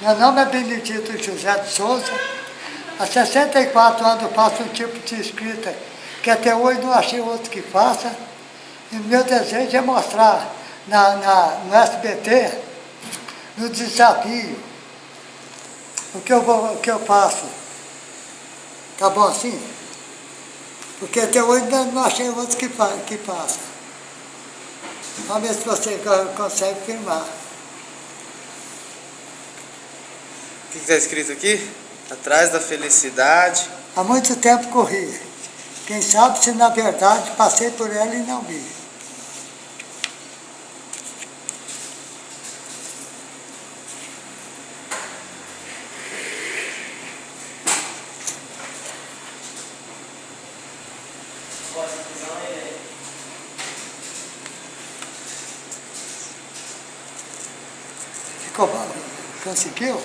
Meu nome é Benedito José de Souza. Há 64 anos eu faço um tipo de escrita que até hoje não achei outro que faça. E o meu desejo é mostrar no SBT, no desafio, o que eu faço. Tá bom assim? Porque até hoje não achei outro que faça. Vamos ver se você consegue filmar. O que está escrito aqui? Atrás da felicidade. Há muito tempo corri. Quem sabe se na verdade passei por ela e não vi. Ficou bom? Conseguiu?